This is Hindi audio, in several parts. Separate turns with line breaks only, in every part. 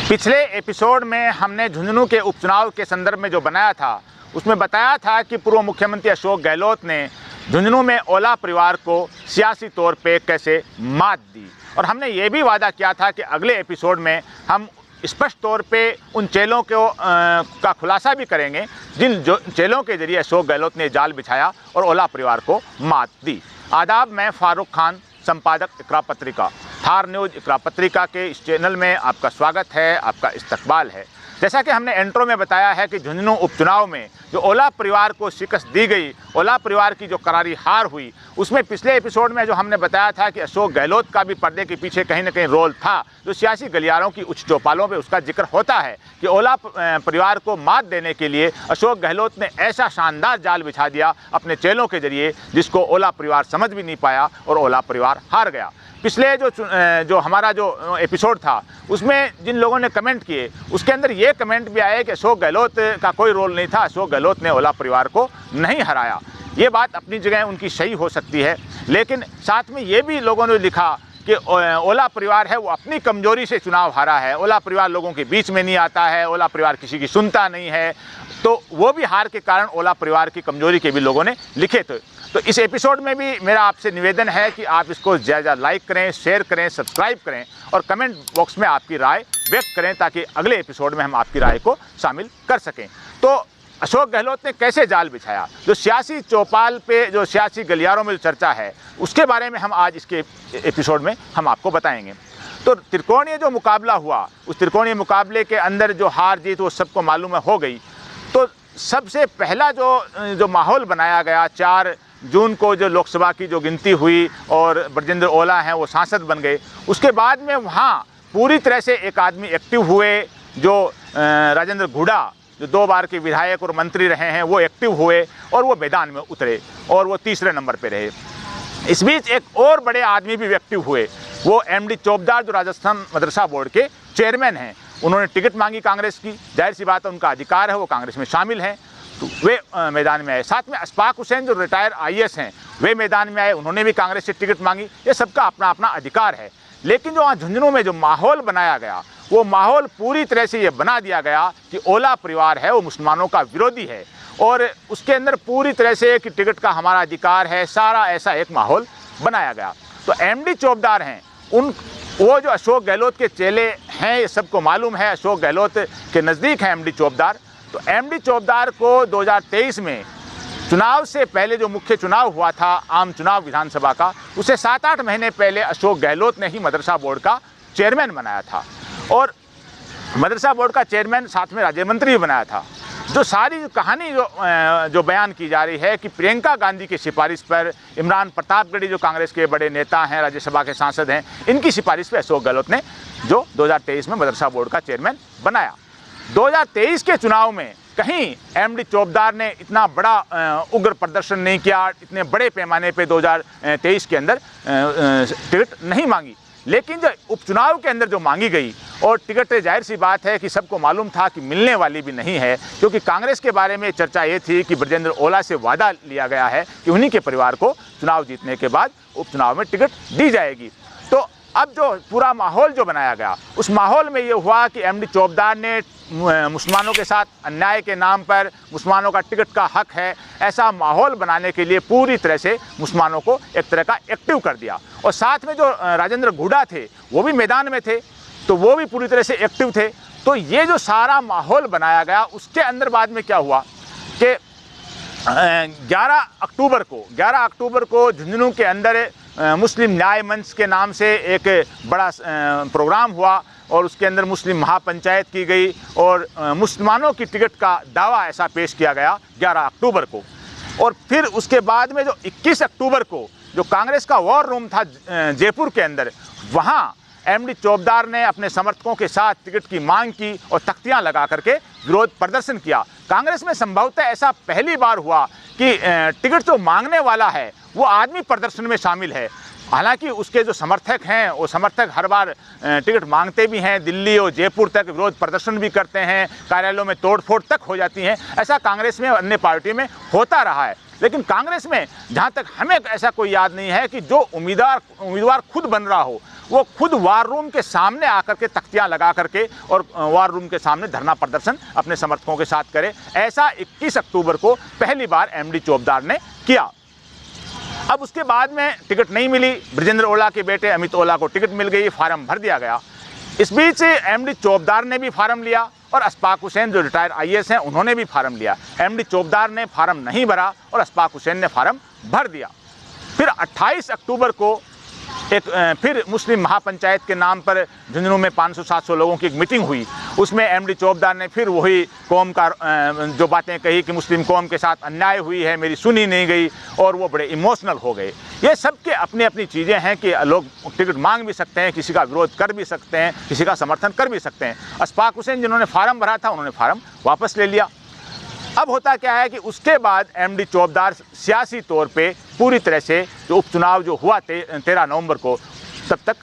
पिछले एपिसोड में हमने झुंझुनू के उपचुनाव के संदर्भ में जो बनाया था उसमें बताया था कि पूर्व मुख्यमंत्री अशोक गहलोत ने झुंझुनू में ओला परिवार को सियासी तौर पे कैसे मात दी, और हमने ये भी वादा किया था कि अगले एपिसोड में हम स्पष्ट तौर पे उन चेलों को का खुलासा भी करेंगे जिन चेलों के जरिए अशोक गहलोत ने जाल बिछाया और ओला परिवार को मात दी। आदाब, मैं फारूक खान, संपादक इकरा पत्रिका, थार न्यूज़ इकरा पत्रिका के इस चैनल में आपका स्वागत है, आपका इस्तकबाल है। जैसा कि हमने इंट्रो में बताया है कि झुंझुनू उपचुनाव में जो ओला परिवार को शिकस्त दी गई, ओला परिवार की जो करारी हार हुई, उसमें पिछले एपिसोड में जो हमने बताया था कि अशोक गहलोत का भी पर्दे के पीछे कहीं ना कहीं रोल था, जो सियासी गलियारों की उच्च चौपालों पे उसका जिक्र होता है कि ओला परिवार को मात देने के लिए अशोक गहलोत ने ऐसा शानदार जाल बिछा दिया अपने चेलों के जरिए जिसको ओला परिवार समझ भी नहीं पाया और ओला परिवार हार गया। पिछले जो हमारा जो एपिसोड था उसमें जिन लोगों ने कमेंट किए उसके अंदर ये कमेंट भी आए कि अशोक गहलोत का कोई रोल नहीं था, अशोक गहलोत ने ओला परिवार को नहीं हराया। ये बात अपनी जगह उनकी सही हो सकती है, लेकिन साथ में ये भी लोगों ने लिखा कि ओला परिवार है वो अपनी कमजोरी से चुनाव हारा है, ओला परिवार लोगों के बीच में नहीं आता है, ओला परिवार किसी की सुनता नहीं है। तो वो भी हार के कारण ओला परिवार की कमजोरी के भी लोगों ने लिखे थे। तो इस एपिसोड में भी मेरा आपसे निवेदन है कि आप इसको ज़्यादा लाइक करें, शेयर करें, सब्सक्राइब करें और कमेंट बॉक्स में आपकी राय व्यक्त करें ताकि अगले एपिसोड में हम आपकी राय को शामिल कर सकें। तो अशोक गहलोत ने कैसे जाल बिछाया, जो सियासी चौपाल पे, जो सियासी गलियारों में जो चर्चा है, उसके बारे में हम आज इसके एपिसोड में हम आपको बताएंगे। तो त्रिकोणीय जो मुकाबला हुआ, उस त्रिकोणीय मुकाबले के अंदर जो हार जीत वो सबको मालूम है हो गई। तो सबसे पहला जो माहौल बनाया गया, 4 जून को जो लोकसभा की जो गिनती हुई और ब्रजेंद्र ओला हैं वो सांसद बन गए, उसके बाद में वहाँ पूरी तरह से एक आदमी एक्टिव हुए, जो राजेंद्र गुड़ा, जो 2 बार के विधायक और मंत्री रहे हैं, वो एक्टिव हुए और वो मैदान में उतरे और वो तीसरे नंबर पे रहे। इस बीच एक और बड़े आदमी भी एक्टिव हुए, वो एमडी चोपदार, जो राजस्थान मदरसा बोर्ड के चेयरमैन हैं। उन्होंने टिकट मांगी कांग्रेस की, जाहिर सी बात है उनका अधिकार है, वो कांग्रेस में शामिल हैं, तो वे मैदान में आए। साथ में अशफाक हुसैन जो रिटायर आईएएस हैं वे मैदान में आए, उन्होंने भी कांग्रेस से टिकट मांगी। ये सबका अपना अपना अधिकार है। लेकिन जो वहाँ झुंझुनू में जो माहौल बनाया गया, वो माहौल पूरी तरह से ये बना दिया गया कि ओला परिवार है वो मुसलमानों का विरोधी है और उसके अंदर पूरी तरह से कि टिकट का हमारा अधिकार है, सारा ऐसा एक माहौल बनाया गया। तो एमडी चोपदार हैं, वो जो अशोक गहलोत के चेले हैं, ये सबको मालूम है, अशोक गहलोत के नज़दीक हैं एमडी चोपदार। तो एमडी चोपदार को 2023 में चुनाव से पहले जो मुख्य चुनाव हुआ था, आम चुनाव विधानसभा का, उसे 7-8 महीने पहले अशोक गहलोत ने ही मदरसा बोर्ड का चेयरमैन बनाया था और मदरसा बोर्ड का चेयरमैन साथ में राज्य मंत्री भी बनाया था। जो सारी कहानी जो बयान की जा रही है कि प्रियंका गांधी की सिफारिश पर, इमरान प्रतापगढ़ी जो कांग्रेस के बड़े नेता हैं, राज्यसभा के सांसद हैं, इनकी सिफारिश पर अशोक गहलोत ने जो 2023 में मदरसा बोर्ड का चेयरमैन बनाया। 2023 के चुनाव में कहीं एमडी चोपदार ने इतना बड़ा उग्र प्रदर्शन नहीं किया, इतने बड़े पैमाने पे 2023 के अंदर टिकट नहीं मांगी। लेकिन जो उपचुनाव के अंदर जो मांगी गई और टिकट, जाहिर सी बात है कि सबको मालूम था कि मिलने वाली भी नहीं है, क्योंकि कांग्रेस के बारे में चर्चा ये थी कि ब्रजेंद्र ओला से वादा लिया गया है कि उन्हीं के परिवार को चुनाव जीतने के बाद उपचुनाव में टिकट दी जाएगी। तो अब जो पूरा माहौल जो बनाया गया, उस माहौल में ये हुआ कि एमडी चोपदार ने मुसलमानों के साथ अन्याय के नाम पर मुसलमानों का टिकट का हक है, ऐसा माहौल बनाने के लिए पूरी तरह से मुसलमानों को एक तरह का एक्टिव कर दिया। और साथ में जो राजेंद्र गुड़ा थे वो भी मैदान में थे, तो वो भी पूरी तरह से एक्टिव थे। तो ये जो सारा माहौल बनाया गया, उसके अंदर बाद में क्या हुआ कि 11 अक्टूबर को झुंझुनू के अंदर मुस्लिम न्याय मंच के नाम से एक बड़ा प्रोग्राम हुआ और उसके अंदर मुस्लिम महापंचायत की गई और मुसलमानों की टिकट का दावा ऐसा पेश किया गया 11 अक्टूबर को। और फिर उसके बाद में जो 21 अक्टूबर को जो कांग्रेस का वॉर रूम था जयपुर के अंदर, वहाँ एमडी चोपदार ने अपने समर्थकों के साथ टिकट की मांग की और तख्तियां लगा करके विरोध प्रदर्शन किया। कांग्रेस में संभवतः ऐसा पहली बार हुआ कि टिकट जो मांगने वाला है वो आदमी प्रदर्शन में शामिल है। हालांकि उसके जो समर्थक हैं वो समर्थक हर बार टिकट मांगते भी हैं, दिल्ली और जयपुर तक विरोध प्रदर्शन भी करते हैं, कार्यालयों में तोड़फोड़ तक हो जाती हैं। ऐसा कांग्रेस में और अन्य पार्टियों में होता रहा है। लेकिन कांग्रेस में जहाँ तक हमें ऐसा कोई याद नहीं है कि जो उम्मीदवार खुद बन रहा हो वो खुद वार रूम के सामने आकर के तख्तियां लगा करके और वार रूम के सामने धरना प्रदर्शन अपने समर्थकों के साथ करे। ऐसा 21 अक्टूबर को पहली बार एमडी चोपदार ने किया। अब उसके बाद में टिकट नहीं मिली, बृजेंद्र ओला के बेटे अमित ओला को टिकट मिल गई, फार्म भर दिया गया। इस बीच एमडी चोपदार ने भी फार्म लिया और अशफाक हुसैन जो रिटायर्ड आईएएस हैं उन्होंने भी फार्म लिया। एमडी चोपदार ने फार्म नहीं भरा और अशफाक हुसैन ने फार्म भर दिया। फिर 28 अक्टूबर को एक फिर मुस्लिम महापंचायत के नाम पर झुंझुनू में 500-700 लोगों की एक मीटिंग हुई। उसमें एमडी चोपदार ने फिर वही कौम का जो बातें कही कि मुस्लिम कौम के साथ अन्याय हुई है, मेरी सुनी नहीं गई, और वो बड़े इमोशनल हो गए। ये सब के अपनी अपनी चीज़ें हैं कि लोग टिकट मांग भी सकते हैं, किसी का विरोध कर भी सकते हैं, किसी का समर्थन कर भी सकते हैं। अशफाक हुसैन जिन्होंने फार्म भरा था उन्होंने फार्म वापस ले लिया। अब होता क्या है कि उसके बाद एमडी चोपदार सियासी तौर पे पूरी तरह से जो उपचुनाव जो हुआ 13 नवंबर को, तब तक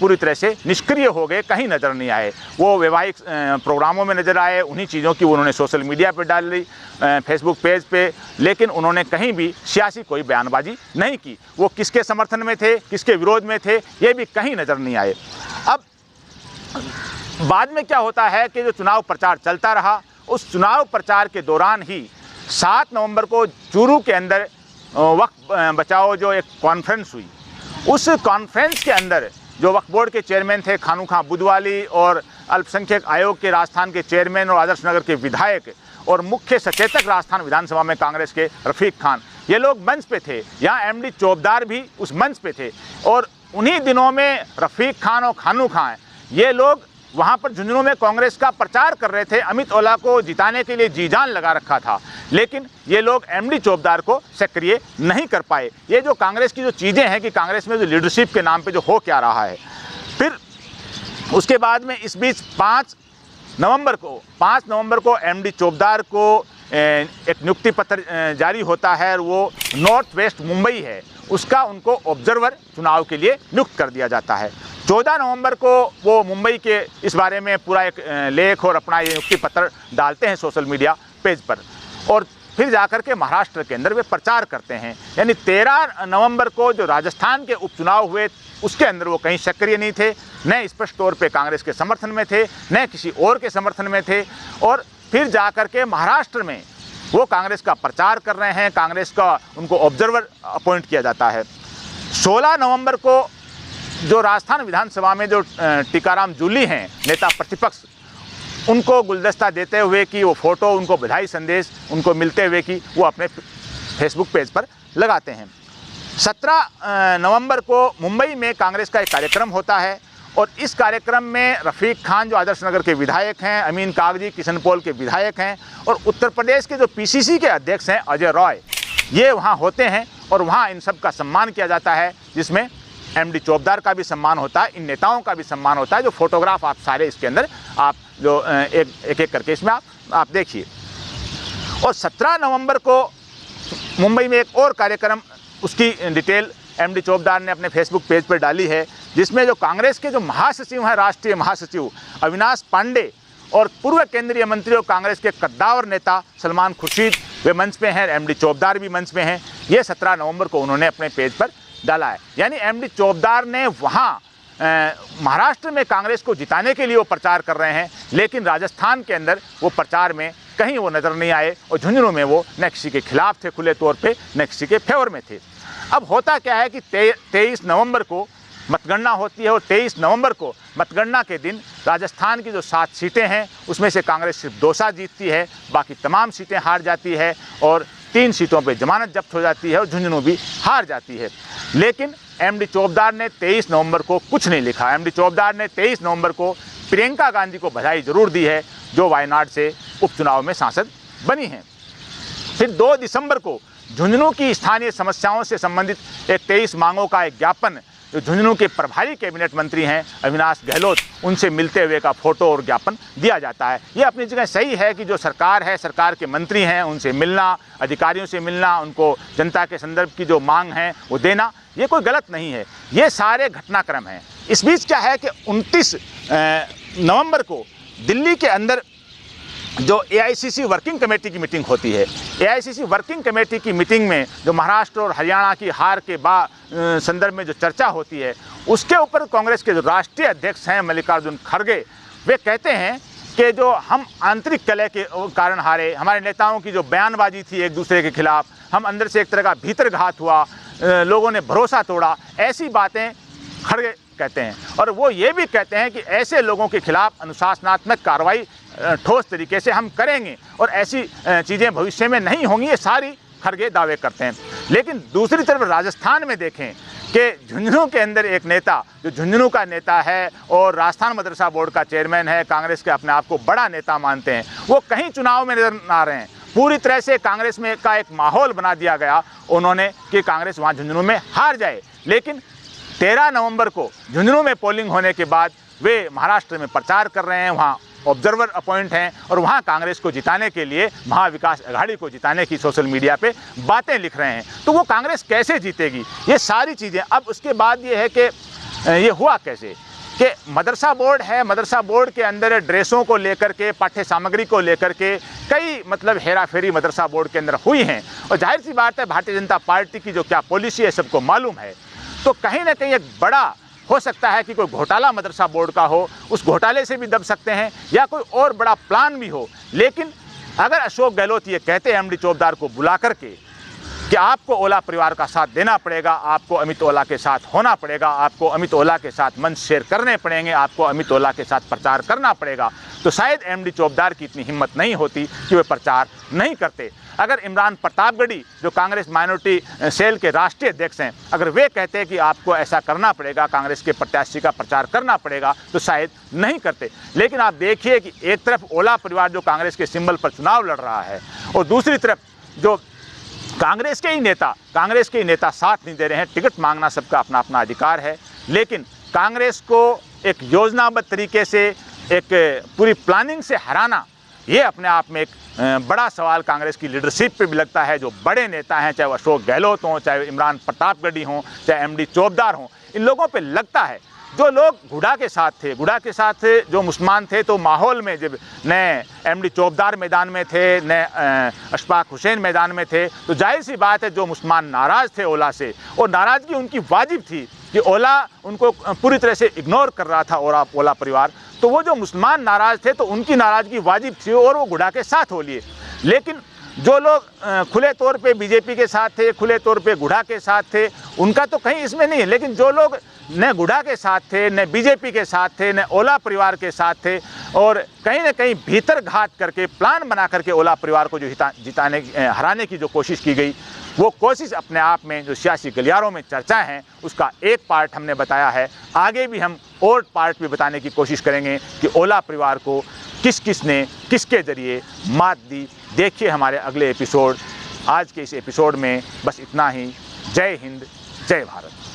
पूरी तरह से निष्क्रिय हो गए, कहीं नज़र नहीं आए। वो वैवाहिक प्रोग्रामों में नज़र आए, उन्हीं चीज़ों की उन्होंने सोशल मीडिया पे डाल ली, फेसबुक पेज पे, लेकिन उन्होंने कहीं भी सियासी कोई बयानबाजी नहीं की। वो किसके समर्थन में थे, किसके विरोध में थे, ये भी कहीं नज़र नहीं आए। अब बाद में क्या होता है कि जो चुनाव प्रचार चलता रहा, उस चुनाव प्रचार के दौरान ही 7 नवंबर को चूरू के अंदर वक्फ बचाओ जो एक कॉन्फ्रेंस हुई। उस कॉन्फ्रेंस के अंदर जो वक्फ बोर्ड के चेयरमैन थे खानू खां बुधवाली और अल्पसंख्यक आयोग के राजस्थान के चेयरमैन और आदर्श नगर के विधायक और मुख्य सचेतक राजस्थान विधानसभा में कांग्रेस के रफीक खान, ये लोग मंच पे थे। यहाँ एमडी चोपदार भी उस मंच पे थे और उन्हीं दिनों में रफीक खान और खानू खां ये लोग वहाँ पर झुंझुनू में कांग्रेस का प्रचार कर रहे थे। अमित ओला को जिताने के लिए जी जान लगा रखा था, लेकिन ये लोग एमडी चोपदार को सक्रिय नहीं कर पाए। ये जो कांग्रेस की जो चीज़ें हैं कि कांग्रेस में जो लीडरशिप के नाम पे जो हो क्या रहा है। फिर उसके बाद में इस बीच 5 नवंबर को एमडी चोपदार को एक नियुक्ति पत्र जारी होता है और वो नॉर्थ वेस्ट मुंबई है, उसका उनको ऑब्जर्वर चुनाव के लिए नियुक्त कर दिया जाता है। 14 नवंबर को वो मुंबई के इस बारे में पूरा एक लेख और अपना ये नियुक्ति पत्र डालते हैं सोशल मीडिया पेज पर, और फिर जाकर के महाराष्ट्र के अंदर वे प्रचार करते हैं। यानी 13 नवंबर को जो राजस्थान के उपचुनाव हुए उसके अंदर वो कहीं सक्रिय नहीं थे, न स्पष्ट तौर पे कांग्रेस के समर्थन में थे, न किसी और के समर्थन में थे, और फिर जाकर के महाराष्ट्र में वो कांग्रेस का प्रचार कर रहे हैं। कांग्रेस का उनको ऑब्जर्वर अपॉइंट किया जाता है। 16 नवंबर को जो राजस्थान विधानसभा में जो टीकाराम जूली हैं नेता प्रतिपक्ष, उनको गुलदस्ता देते हुए कि वो फ़ोटो, उनको बधाई संदेश उनको मिलते हुए कि वो अपने फेसबुक पेज पर लगाते हैं। 17 नवंबर को मुंबई में कांग्रेस का एक कार्यक्रम होता है और इस कार्यक्रम में रफीक खान जो आदर्श नगर के विधायक हैं, अमीन कागजी किशनपोल के विधायक हैं, और उत्तर प्रदेश के जो पीसीसी के अध्यक्ष हैं अजय रॉय, ये वहाँ होते हैं और वहाँ इन सब का सम्मान किया जाता है, जिसमें एमडी चोपदार का भी सम्मान होता है, इन नेताओं का भी सम्मान होता है। जो फोटोग्राफ आप सारे इसके अंदर आप जो एक करके इसमें आप देखिए। और 17 नवंबर को मुंबई में एक और कार्यक्रम, उसकी डिटेल एमडी चोपदार ने अपने फेसबुक पेज पर डाली है, जिसमें जो कांग्रेस के जो महासचिव हैं, राष्ट्रीय महासचिव अविनाश पांडे और पूर्व केंद्रीय मंत्री और कांग्रेस के कद्दावर नेता सलमान खुर्शीद वे मंच पे हैं, एमडी चोपदार भी मंच में हैं। ये 17 नवंबर को उन्होंने अपने पेज पर डाला है। यानी एमडी चोपदार ने वहाँ महाराष्ट्र में कांग्रेस को जिताने के लिए वो प्रचार कर रहे हैं, लेकिन राजस्थान के अंदर वो प्रचार में कहीं वो नज़र नहीं आए और झुंझुनू में वो न किसी के खिलाफ थे खुले तौर पे, न किसी के फेवर में थे। अब होता क्या है कि 23 नवंबर को मतगणना होती है और 23 नवंबर को मतगणना के दिन राजस्थान की जो 7 सीटें हैं उसमें से कांग्रेस सिर्फ 2 जीतती है, बाकी तमाम सीटें हार जाती है और 3 सीटों पे जमानत जब्त हो जाती है और झुंझुनू भी हार जाती है। लेकिन एमडी चोपदार ने 23 नवंबर को कुछ नहीं लिखा। एमडी चोपदार ने 23 नवंबर को प्रियंका गांधी को बधाई जरूर दी है, जो वायनाड से उपचुनाव में सांसद बनी हैं। फिर 2 दिसंबर को झुंझुनू की स्थानीय समस्याओं से संबंधित एक 23 मांगों का एक ज्ञापन जो झुंझुनू के प्रभारी कैबिनेट मंत्री हैं अविनाश गहलोत, उनसे मिलते हुए का फोटो और ज्ञापन दिया जाता है। ये अपनी जगह सही है कि जो सरकार है, सरकार के मंत्री हैं, उनसे मिलना, अधिकारियों से मिलना, उनको जनता के संदर्भ की जो मांग है वो देना, ये कोई गलत नहीं है। ये सारे घटनाक्रम हैं। इस बीच क्या है कि 29 नवंबर को दिल्ली के अंदर जो एआईसीसी वर्किंग कमेटी की मीटिंग होती है, एआईसीसी वर्किंग कमेटी की मीटिंग में जो महाराष्ट्र और हरियाणा की हार के संदर्भ में जो चर्चा होती है, उसके ऊपर कांग्रेस के जो राष्ट्रीय अध्यक्ष हैं मल्लिकार्जुन खड़गे, वे कहते हैं कि जो हम आंतरिक कलह के कारण हारे, हमारे नेताओं की जो बयानबाजी थी एक दूसरे के खिलाफ, हम अंदर से एक तरह का भीतरघात हुआ, लोगों ने भरोसा तोड़ा, ऐसी बातें खड़गे कहते हैं। और वो ये भी कहते हैं कि ऐसे लोगों के खिलाफ अनुशासनात्मक कार्रवाई ठोस तरीके से हम करेंगे और ऐसी चीज़ें भविष्य में नहीं होंगी, ये सारी खड़गे दावे करते हैं। लेकिन दूसरी तरफ राजस्थान में देखें कि झुंझुनू के अंदर एक नेता जो झुंझुनू का नेता है और राजस्थान मदरसा बोर्ड का चेयरमैन है, कांग्रेस के अपने आप को बड़ा नेता मानते हैं, वो कहीं चुनाव में नजर आ रहे हैं। पूरी तरह से कांग्रेस में का एक माहौल बना दिया गया उन्होंने कि कांग्रेस वहाँ झुंझुनू में हार जाए। लेकिन 13 नवंबर को झुंझुनू में पोलिंग होने के बाद वे महाराष्ट्र में प्रचार कर रहे हैं, वहाँ ऑब्जर्वर अपॉइंट हैं और वहाँ कांग्रेस को जिताने के लिए, महाविकास अघाड़ी को जिताने की सोशल मीडिया पे बातें लिख रहे हैं। तो वो कांग्रेस कैसे जीतेगी, ये सारी चीज़ें। अब उसके बाद ये है कि ये हुआ कैसे कि मदरसा बोर्ड है, मदरसा बोर्ड के अंदर ड्रेसों को लेकर के, पाठ्य सामग्री को लेकर के कई हेरा फेरी मदरसा बोर्ड के अंदर हुई हैं। और जाहिर सी बात है भारतीय जनता पार्टी की जो क्या पॉलिसी है सबको मालूम है। तो कहीं ना कहीं एक बड़ा हो सकता है कि कोई घोटाला मदरसा बोर्ड का हो, उस घोटाले से भी दब सकते हैं, या कोई और बड़ा प्लान भी हो। लेकिन अगर अशोक गहलोत ये कहते हैं एमडी चोपदार को बुला करके कि आपको ओला परिवार का साथ देना पड़ेगा, आपको अमित ओला के साथ होना पड़ेगा, आपको अमित ओला के साथ मंच शेयर करने पड़ेंगे, आपको अमित ओला के साथ प्रचार करना पड़ेगा, तो शायद एमडी चोपदार की इतनी हिम्मत नहीं होती कि वे प्रचार नहीं करते। अगर इमरान प्रतापगढ़ी जो कांग्रेस माइनॉरिटी सेल के राष्ट्रीय अध्यक्ष हैं, अगर वे कहते हैं कि आपको ऐसा करना पड़ेगा, कांग्रेस के प्रत्याशी का प्रचार करना पड़ेगा, तो शायद नहीं करते। लेकिन आप देखिए कि एक तरफ ओला परिवार जो कांग्रेस के सिंबल पर चुनाव लड़ रहा है और दूसरी तरफ जो कांग्रेस के ही नेता साथ नहीं दे रहे हैं। टिकट मांगना सबका अपना अपना अधिकार है, लेकिन कांग्रेस को एक योजनाबद्ध तरीके से, एक पूरी प्लानिंग से हराना, ये अपने आप में एक बड़ा सवाल कांग्रेस की लीडरशिप पे भी लगता है। जो बड़े नेता हैं, चाहे वो अशोक गहलोत हों, चाहे इमरान प्रतापगढ़ी हों, चाहे एमडी चोपदार हों, इन लोगों पे लगता है जो लोग गुड़ा के साथ जो मुसलमान थे, तो माहौल में जब नए एमडी चोपदार मैदान में थे, नए अशफाक हुसैन मैदान में थे, तो जाहिर सी बात है जो मुसलमान नाराज़ थे ओला से, और नाराज़गी उनकी वाजिब थी कि ओला उनको पूरी तरह से इग्नोर कर रहा था ओला परिवार, तो वो जो मुसलमान नाराज़ थे तो उनकी नाराज़गी वाजिब थी और वो गुड़ा के साथ हो लिए। लेकिन जो लोग खुले तौर पे बीजेपी के साथ थे, खुले तौर पे गुड़ा के साथ थे, उनका तो कहीं इसमें नहीं है। लेकिन जो लोग न गुड़ा के साथ थे, न बीजेपी के साथ थे, न ओला परिवार के साथ थे, और कहीं ना कहीं भीतर घात करके, प्लान बना करके ओला परिवार को जो हराने की जो कोशिश की गई, वो कोशिश अपने आप में जो सियासी गलियारों में चर्चा है, उसका एक पार्ट हमने बताया है। आगे भी हम और पार्ट भी बताने की कोशिश करेंगे कि ओला परिवार को किस ने किसके ज़रिए मात दी। देखिए हमारे अगले एपिसोड। आज के इस एपिसोड में बस इतना ही। जय हिंद, जय भारत।